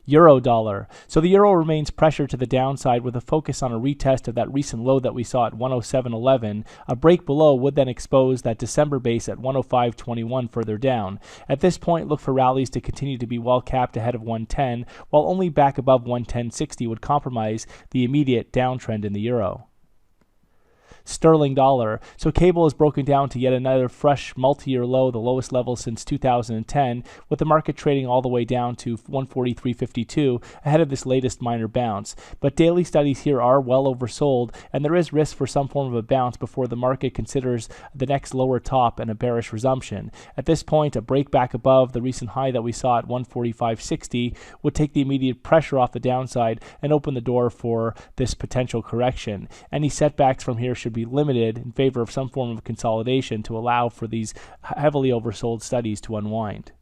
Euro dollar. So the euro remains pressured to the downside with a focus on a retest of that recent low that we saw at 107.11. A break below would then expose that December base at 105.21 further down. At this point, look for rallies to continue to be well capped ahead of 110, while only back above 110.60 would compromise the immediate downtrend in the euro. Sterling dollar. So cable is broken down to yet another fresh multi-year low, the lowest level since 2010, with the market trading all the way down to 143.52 ahead of this latest minor bounce. But daily studies here are well oversold, and there is risk for some form of a bounce before the market considers the next lower top and a bearish resumption. At this point, a break back above the recent high that we saw at 145.60 would take the immediate pressure off the downside and open the door for this potential correction. Any setbacks from here should be limited in favor of some form of consolidation to allow for these heavily oversold studies to unwind.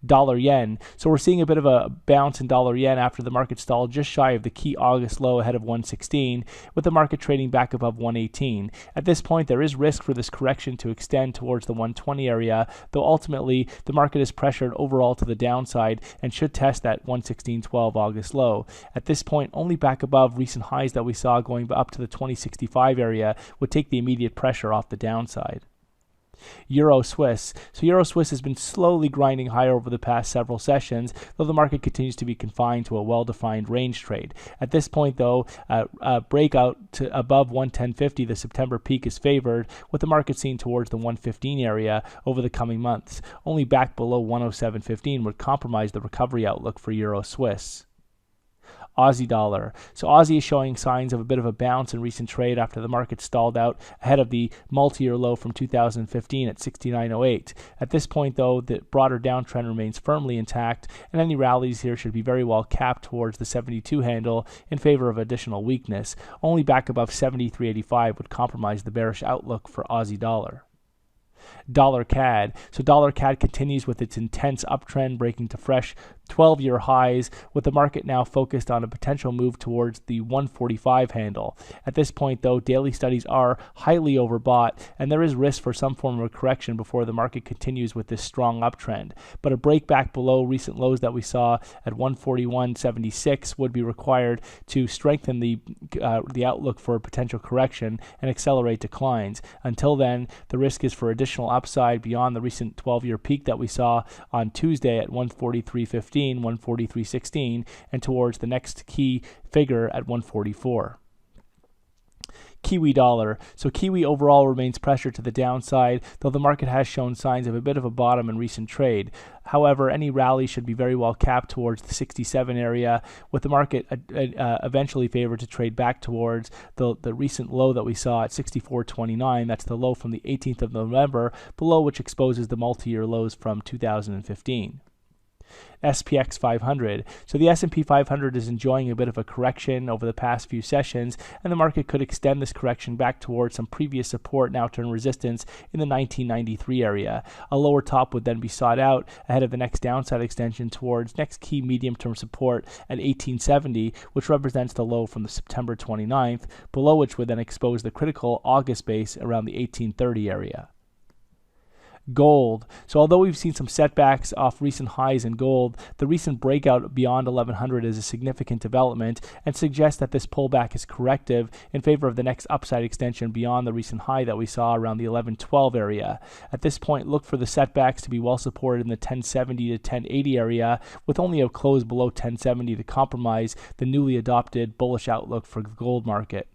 Dollar yen. So we're seeing a bit of a bounce in dollar yen after the market stalled just shy of the key August low ahead of 116, with the market trading back above 118. At this point, there is risk for this correction to extend towards the 120 area, though ultimately the market is pressured overall to the downside and should test that 116.12 August low. At this point, only back above recent highs that we saw going up to the 2065 area would take the immediate pressure off the downside. Euro Swiss. So Euro Swiss has been slowly grinding higher over the past several sessions, though the market continues to be confined to a well-defined range trade. At this point, though, a breakout to above 110.50, the September peak, is favored, with the market seen towards the 115 area over the coming months. Only back below 107.15 would compromise the recovery outlook for Euro Swiss. Aussie dollar. So Aussie is showing signs of a bit of a bounce in recent trade after the market stalled out ahead of the multi-year low from 2015 at 69.08. At this point, though, the broader downtrend remains firmly intact, and any rallies here should be very well capped towards the 72 handle in favor of additional weakness. Only back above 73.85 would compromise the bearish outlook for Aussie dollar. Dollar CAD. So dollar CAD continues with its intense uptrend, breaking to fresh 12-year highs, with the market now focused on a potential move towards the 145 handle. At this point, though, daily studies are highly overbought, and there is risk for some form of a correction before the market continues with this strong uptrend. But a break back below recent lows that we saw at 141.76 would be required to strengthen the outlook for a potential correction and accelerate declines. Until then, the risk is for additional upside beyond the recent 12-year peak that we saw on Tuesday at 143.15. 143.16, and towards the next key figure at 144. Kiwi dollar. So Kiwi overall remains pressured to the downside, though the market has shown signs of a bit of a bottom in recent trade. However, any rally should be very well capped towards the 67 area, with the market eventually favored to trade back towards the recent low that we saw at 64.29. That's the low from the 18th of November, below which exposes the multi-year lows from 2015. SPX 500. So the S&P 500 is enjoying a bit of a correction over the past few sessions, and the market could extend this correction back towards some previous support, now turn resistance, in the 1993 area. A lower top would then be sought out ahead of the next downside extension towards next key medium-term support at 1870, which represents the low from the September 29th, below which would then expose the critical August base around the 1830 area. Gold. So although we've seen some setbacks off recent highs in gold, the recent breakout beyond 1100 is a significant development and suggests that this pullback is corrective in favor of the next upside extension beyond the recent high that we saw around the 1112 area. At this point, look for the setbacks to be well supported in the 1070 to 1080 area, with only a close below 1070 to compromise the newly adopted bullish outlook for the gold market.